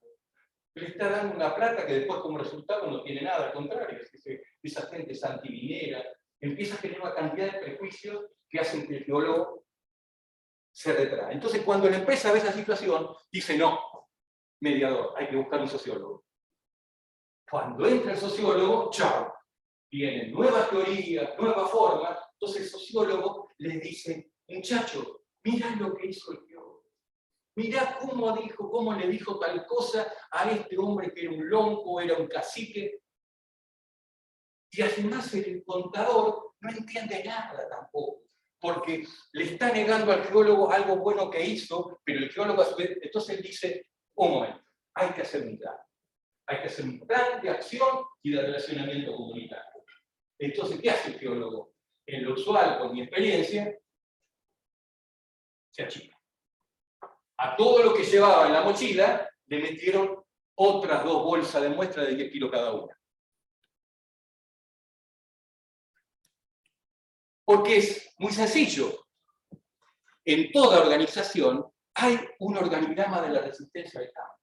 Le está dando una plata que después como resultado no tiene nada, al contrario, esa gente es antiminera, empieza a tener una cantidad de prejuicios que hacen que el geólogo se retrae. Entonces, cuando la empresa ve esa situación, dice, no, mediador, hay que buscar un sociólogo. Cuando entra el sociólogo, chao, vienen nuevas teorías, nuevas formas, entonces el sociólogo les dice, muchacho, mirá lo que hizo el geólogo. Mirá cómo dijo, cómo le dijo tal cosa a este hombre que era un lonco, era un cacique. Y además el contador no entiende nada tampoco, porque le está negando al geólogo algo bueno que hizo, pero el geólogo a su vez, entonces él dice, un momento, hay que hacer un plan. Hay que hacer un plan de acción y de relacionamiento comunitario. Entonces, ¿qué hace el geólogo? En lo usual, con mi experiencia, se achica. A todo lo que llevaba en la mochila, le metieron otras 2 bolsas de muestra de 10 kilos cada una. Porque es muy sencillo. En toda organización hay un organigrama de la resistencia al cambio.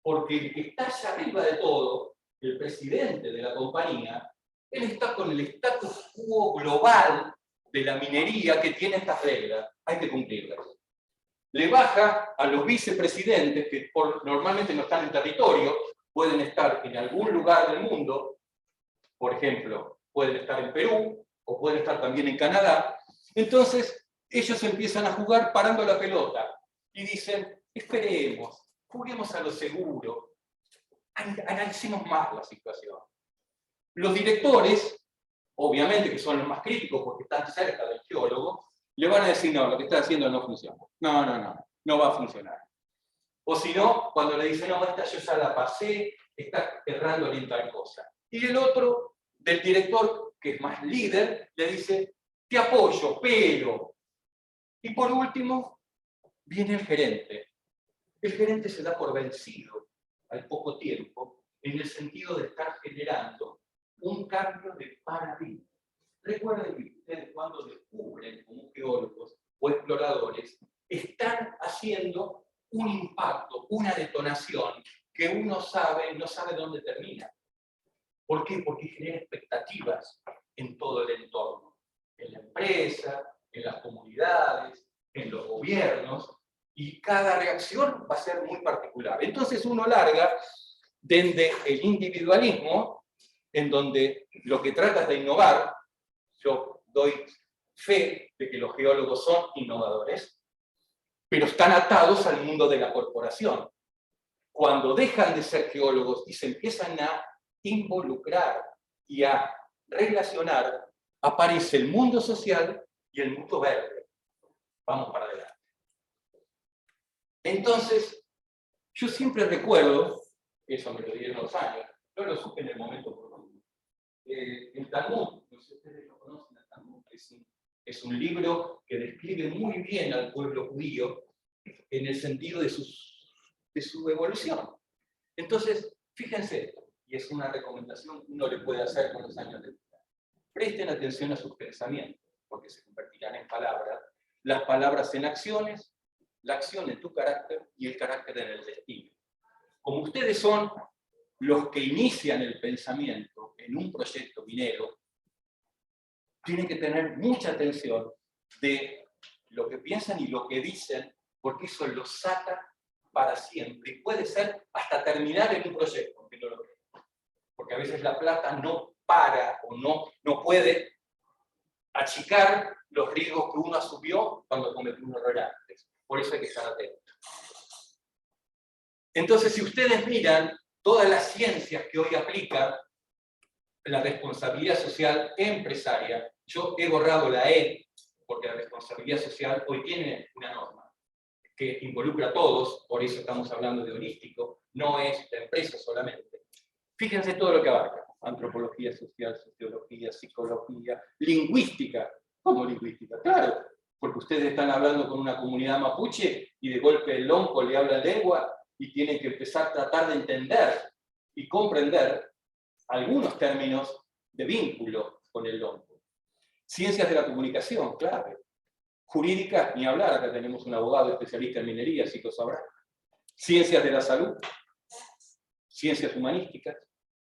Porque el que está allá arriba de todo, el presidente de la compañía, él está con el status quo global de la minería que tiene estas reglas. Hay que cumplirlas. Le baja a los vicepresidentes, que normalmente no están en territorio, pueden estar en algún lugar del mundo, por ejemplo, pueden estar en Perú, o pueden estar también en Canadá. Entonces, ellos empiezan a jugar parando la pelota, y dicen, esperemos, juguemos a lo seguro, analicemos más la situación. Los directores, obviamente que son los más críticos porque están cerca del geólogo, le van a decir, no, lo que está haciendo no funciona. No va a funcionar. O si no, cuando le dicen, no, esta yo ya la pasé, está errando en tal cosa. Y el otro, del director, que es más líder, le dice, te apoyo, pero... Y por último, viene el gerente. El gerente se da por vencido al poco tiempo, en el sentido de estar generando un cambio de paradigma. Recuerden que ustedes cuando descubren como geólogos o exploradores, están haciendo un impacto, una detonación que uno no sabe dónde termina. ¿Por qué? Porque genera expectativas en todo el entorno, en la empresa, en las comunidades, en los gobiernos, y cada reacción va a ser muy particular. Entonces uno larga desde el individualismo, en donde lo que trata es de innovar. Yo doy fe de que los geólogos son innovadores, pero están atados al mundo de la corporación. Cuando dejan de ser geólogos y se empiezan a involucrar y a relacionar, aparece el mundo social y el mundo verde. Vamos para adelante. Entonces, yo siempre recuerdo, eso me lo dieron los años, yo lo supe en el momento oportuno. El Talmud, no sé si ustedes lo conocen, el Talmud es un libro que describe muy bien al pueblo judío en el sentido de su evolución. Entonces, fíjense, y es una recomendación que uno le puede hacer con los años de vida. Presten atención a sus pensamientos, porque se convertirán en palabras, las palabras en acciones, la acción en tu carácter y el carácter en el destino. Como ustedes son los que inician el pensamiento en un proyecto minero, tienen que tener mucha atención de lo que piensan y lo que dicen, porque eso los ata para siempre. Y puede ser hasta terminar en un proyecto, aunque no lo crean. Porque a veces la plata no para o no puede achicar los riesgos que uno asumió cuando cometió un error antes. Por eso hay que estar atentos. Entonces, si ustedes miran todas las ciencias que hoy aplican, la responsabilidad social empresaria. Yo he borrado la E, porque la responsabilidad social hoy tiene una norma que involucra a todos, por eso estamos hablando de holístico, no es la empresa solamente. Fíjense todo lo que abarca: antropología social, sociología, psicología, lingüística. ¿Cómo lingüística? Claro, porque ustedes están hablando con una comunidad mapuche y de golpe el lonco le habla lengua y tienen que empezar a tratar de entender y comprender algunos términos de vínculo con el lonco. Ciencias de la comunicación, clave. Jurídica, ni hablar, acá tenemos un abogado especialista en minería, así que lo sabrá. Ciencias de la salud, ciencias humanísticas,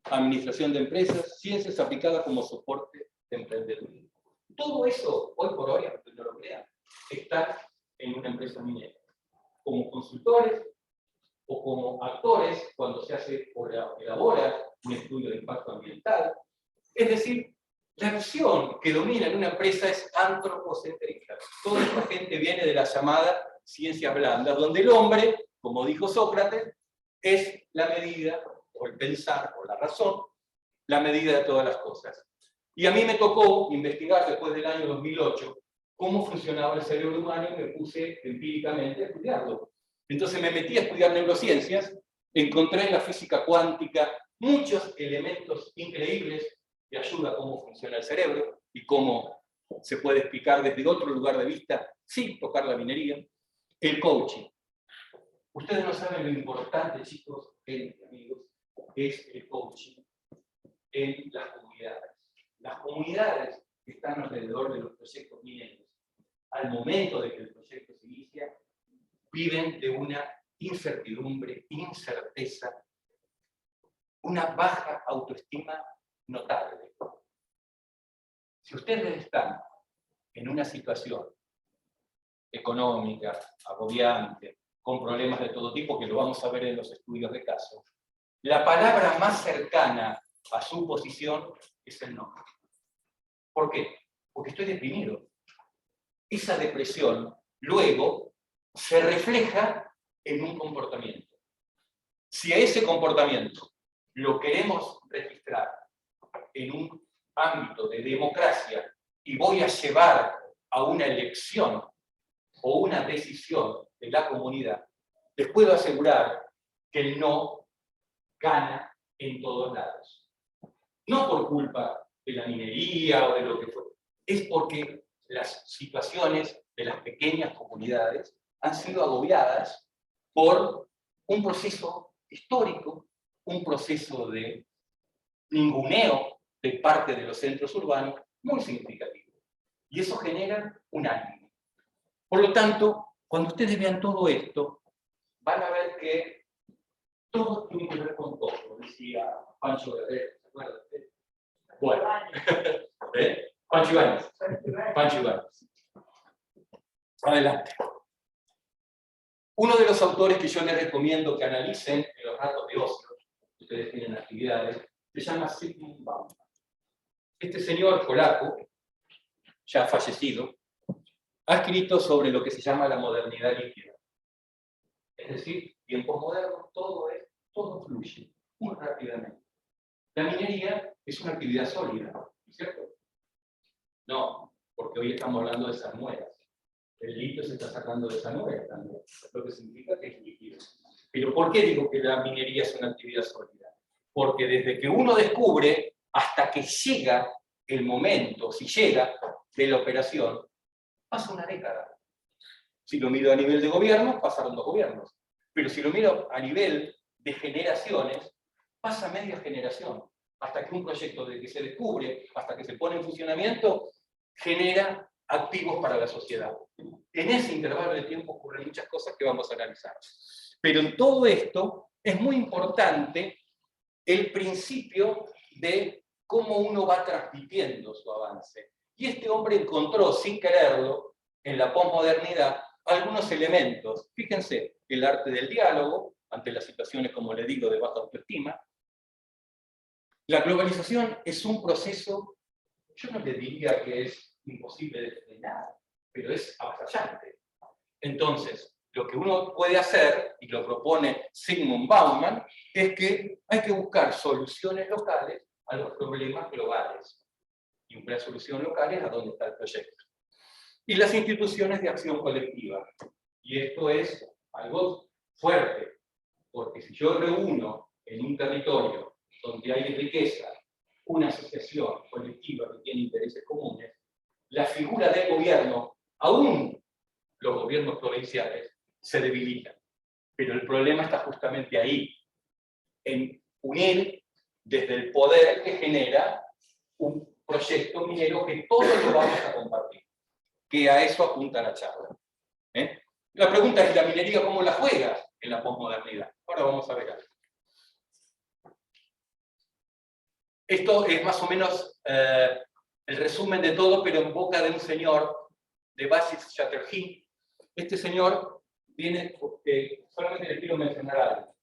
administración de empresas, ciencias aplicadas como soporte de emprendedurismo. Todo eso, hoy por hoy, aunque no lo crean, está en una empresa minera. Como consultores o como actores, cuando se hace o elabora un estudio de impacto ambiental. Es decir, la visión que domina en una empresa es antropocentrista. Toda esta gente viene de la llamada ciencias blandas, donde el hombre, como dijo Sócrates, es la medida, o el pensar, o la razón, la medida de todas las cosas. Y a mí me tocó investigar después del año 2008 cómo funcionaba el cerebro humano y me puse empíricamente a estudiarlo. Entonces me metí a estudiar neurociencias, encontré en la física cuántica muchos elementos increíbles que ayudan a cómo funciona el cerebro y cómo se puede explicar desde otro lugar de vista sin tocar la minería. El coaching. Ustedes no saben lo importante, chicos, gente, amigos, que es el coaching en las comunidades. Las comunidades que están alrededor de los proyectos mineros, al momento de que el proyecto se inicia, viven de una incertidumbre, incerteza, una baja autoestima notable. Si ustedes están en una situación económica, agobiante, con problemas de todo tipo, que lo vamos a ver en los estudios de caso, la palabra más cercana a su posición es el no. ¿Por qué? Porque estoy deprimido. Esa depresión luego se refleja en un comportamiento. Si a ese comportamiento lo queremos registrar en un ámbito de democracia y voy a llevar a una elección o una decisión de la comunidad, les puedo asegurar que el no gana en todos lados. No por culpa de la minería o de lo que fue, es porque las situaciones de las pequeñas comunidades han sido agobiadas por un proceso histórico, un proceso de ninguneo de parte de los centros urbanos muy significativo. Y eso genera un ánimo. Por lo tanto, cuando ustedes vean todo esto, van a ver que todo tiene que ver con todo, decía Pancho Guerrero, ¿se acuerdan? Bueno, Pancho Ibáñez. Pancho Ibáñez. Adelante. Uno de los autores que yo les recomiendo que analicen en los ratos de ocio, ustedes tienen actividades, se llama Zygmunt Bauman. Este señor polaco, ya fallecido, ha escrito sobre lo que se llama la modernidad líquida. Es decir, tiempos modernos, todo fluye muy rápidamente. La minería es una actividad sólida, ¿cierto? No, porque hoy estamos hablando de salmueras. El litio se está sacando de salmueras también, lo que significa que es líquido. Pero ¿por qué digo que la minería es una actividad sólida? Porque desde que uno descubre hasta que llega el momento, si llega, de la operación, pasa una década. Si lo miro a nivel de gobierno, pasaron 2 gobiernos. Pero si lo miro a nivel de generaciones, pasa media generación. Hasta que un proyecto de que se descubre, hasta que se pone en funcionamiento, genera activos para la sociedad. En ese intervalo de tiempo ocurren muchas cosas que vamos a analizar. Pero en todo esto es muy importante el principio de cómo uno va transmitiendo su avance. Y este hombre encontró, sin quererlo, en la posmodernidad, algunos elementos. Fíjense, el arte del diálogo, ante las situaciones, como le digo, de baja autoestima. La globalización es un proceso, yo no le diría que es imposible de frenar, pero es avasallante. Entonces, lo que uno puede hacer, y lo propone Zygmunt Bauman, es que hay que buscar soluciones locales a los problemas globales. Y una solución local es a dónde está el proyecto. Y las instituciones de acción colectiva. Y esto es algo fuerte, porque si yo reúno en un territorio donde hay riqueza una asociación colectiva que tiene intereses comunes, la figura del gobierno, aún los gobiernos provinciales, se debilitan. Pero el problema está justamente ahí, en unir desde el poder que genera un proyecto minero que todos lo vamos a compartir. Que a eso apunta la charla. La pregunta es, ¿la minería cómo la juega en la posmodernidad? Ahora vamos a ver algo. Esto es más o menos el resumen de todo, pero en boca de un señor, de Basis Chatterjee. Este señor viene, solamente les quiero mencionar algo,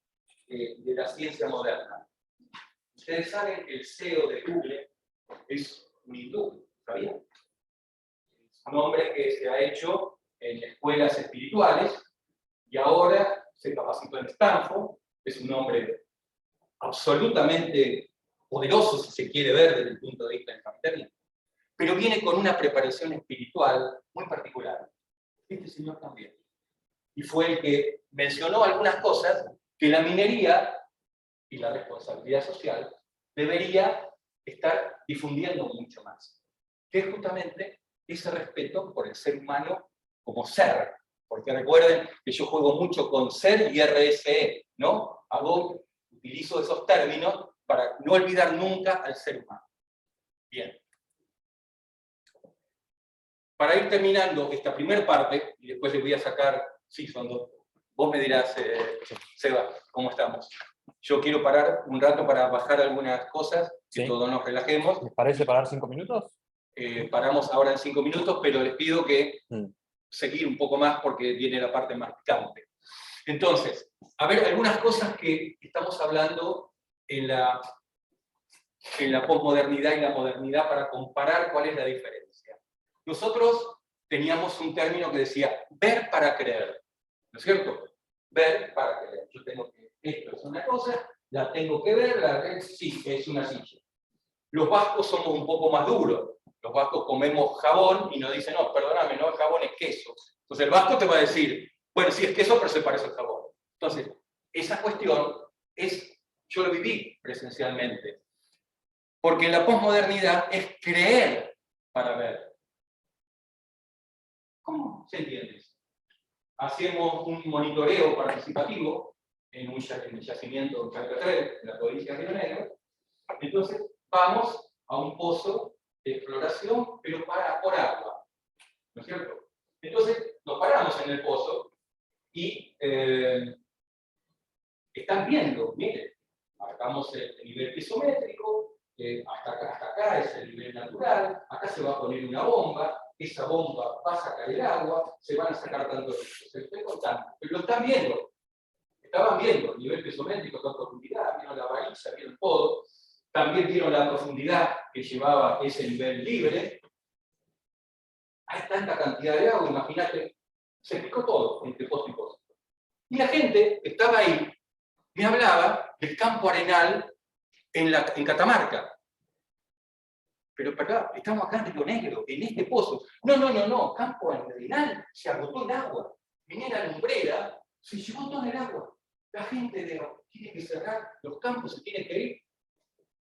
de la ciencia moderna. Ustedes saben que el CEO de Google es un hindú, ¿sabían? Es un hombre que se ha hecho en escuelas espirituales y ahora se capacitó en Stanford. Es un hombre absolutamente poderoso, si se quiere ver desde el punto de vista del capitalismo, pero viene con una preparación espiritual muy particular. Este señor también. Y fue el que mencionó algunas cosas que la minería y la responsabilidad social debería estar difundiendo mucho más. Que es justamente ese respeto por el ser humano como ser. Porque recuerden que yo juego mucho con ser y RSE, ¿no? Utilizo esos términos para no olvidar nunca al ser humano. Bien. Para ir terminando esta primera parte, y después les voy a sacar, sí, son dos. Vos me dirás, Seba, ¿cómo estamos? Yo quiero parar un rato para bajar algunas cosas, que Sí. todos nos relajemos. ¿Les parece parar 5 minutos? Paramos ahora en 5 minutos, pero les pido que seguir un poco más porque viene la parte más picante. Entonces, a ver, algunas cosas que estamos hablando en la posmodernidad y la modernidad para comparar cuál es la diferencia. Nosotros teníamos un término que decía ver para creer, ¿no es cierto? Ver para creer. Yo tengo que, esto es una cosa, la tengo que ver, sí, es una silla. Los vascos somos un poco más duros. Los vascos comemos jabón y nos dicen, no, perdóname, no es jabón, es queso. Entonces el vasco te va a decir, bueno, sí es queso, pero se parece al jabón. Entonces, esa cuestión yo lo viví presencialmente. Porque en la posmodernidad es creer para ver. ¿Cómo se entiende eso? Hacemos un monitoreo participativo en un yacimiento en Chacatrel, en la provincia de Río Negro. Entonces, vamos a un pozo de exploración, pero por agua. ¿No es cierto? Entonces, nos paramos en el pozo y están viendo, miren, marcamos el nivel pisométrico, hasta acá es el nivel natural, acá se va a poner una bomba, esa bomba va a sacar el agua, se van a sacar tanto líquidos. Se lo estoy contando, pero lo están viendo. Estaban viendo el nivel pisométrico con profundidad, vieron la baliza, vieron todo. También vieron la profundidad que llevaba ese nivel libre. Hay tanta cantidad de agua, imagínate, se picó todo entre pozo y pozo. Y la gente que estaba ahí me hablaba del campo arenal en Catamarca. Pero perdón, estamos acá en Río Negro, en este pozo. No, campo arenal, se agotó el agua. Venía la lumbrera, se llevó todo el agua. La gente tiene que cerrar, los campos se tienen que ir.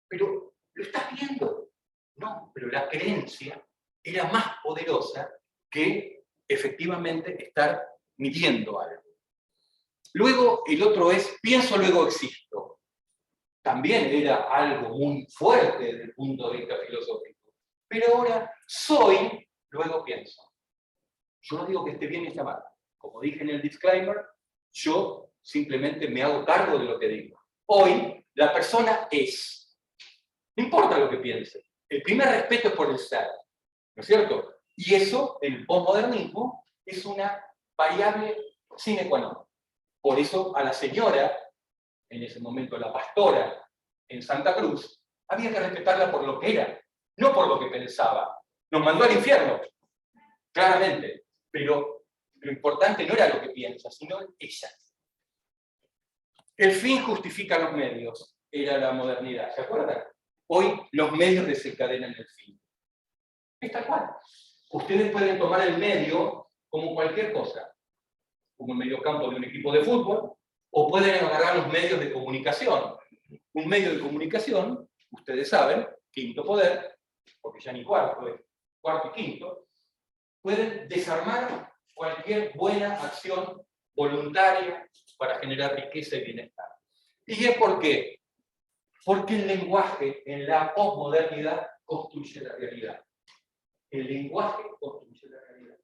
Pero, ¿lo estás viendo? No, pero la creencia era más poderosa que efectivamente estar midiendo algo. Luego, el otro es, pienso, luego existo. También era algo muy fuerte desde el punto de vista filosófico. Pero ahora, soy, luego pienso. Yo no digo que esté bien ni esté mal. Como dije en el disclaimer, yo simplemente me hago cargo de lo que digo. Hoy, la persona es. No importa lo que piense. El primer respeto es por el ser. ¿No es cierto? Y eso, en el posmodernismo, es una variable sine qua non. Por eso a la señora, en ese momento la pastora en Santa Cruz, había que respetarla por lo que era, no por lo que pensaba. Nos mandó al infierno, claramente. Pero lo importante no era lo que piensa, sino ella. El fin justifica los medios, era la modernidad, ¿se acuerdan? Hoy los medios desencadenan el fin. Es tal cual. Ustedes pueden tomar el medio como cualquier cosa, como el mediocampo de un equipo de fútbol, o pueden agarrar los medios de comunicación. Un medio de comunicación, ustedes saben, quinto poder, porque ya ni cuarto es, cuarto y quinto, pueden desarmar cualquier buena acción voluntaria para generar riqueza y bienestar. ¿Y es por qué? Porque el lenguaje en la posmodernidad construye la realidad. El lenguaje construye la realidad.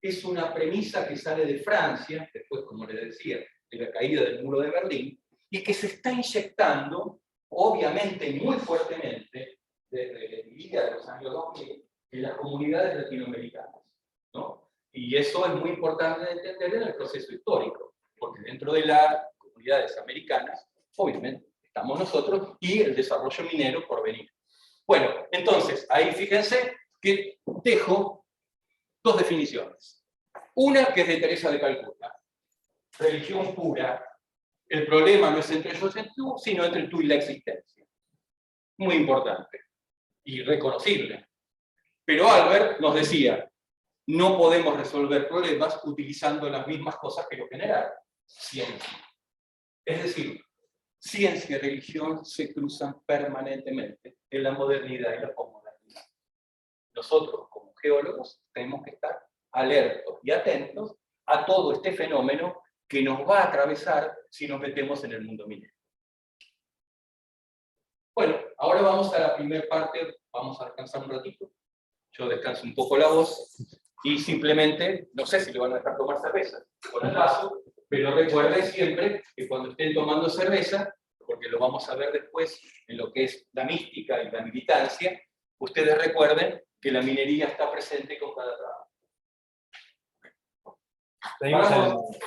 Es una premisa que sale de Francia, después, como les decía, de la caída del muro de Berlín, y que se está inyectando, obviamente y muy fuertemente, desde el día de los años 2000, en las comunidades latinoamericanas, ¿no? Y eso es muy importante de entender en el proceso histórico, porque dentro de las comunidades americanas, obviamente, estamos nosotros y el desarrollo minero por venir. Bueno, entonces, ahí fíjense que dejo dos definiciones. Una que es de Teresa de Calcuta, religión pura. El problema no es entre yo y tú, sino entre tú y la existencia. Muy importante y reconocible. Pero Albert nos decía, no podemos resolver problemas utilizando las mismas cosas que lo generaron. Ciencia. Es decir, ciencia y religión se cruzan permanentemente en la modernidad y la posmodernidad. Nosotros, como geólogos, tenemos que estar alertos y atentos a todo este fenómeno que nos va a atravesar si nos metemos en el mundo minero. Bueno, ahora vamos a la primera parte, vamos a descansar un ratito. Yo descanso un poco la voz y simplemente, no sé si le van a dejar tomar cerveza con el vaso, pero recuerden siempre que cuando estén tomando cerveza, porque lo vamos a ver después en lo que es la mística y la militancia, ustedes recuerden que la minería está presente con cada trabajo.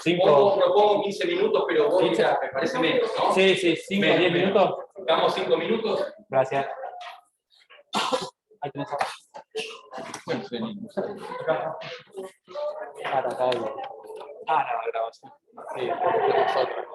Propongo 15 minutos, pero vos ya me parece menos, ¿no? Sí, 5 o 10 minutos. ¿Damos 5 minutos? Gracias. Ahí tenés. Bueno, venimos. Acá la grabación. Sí, por nosotros.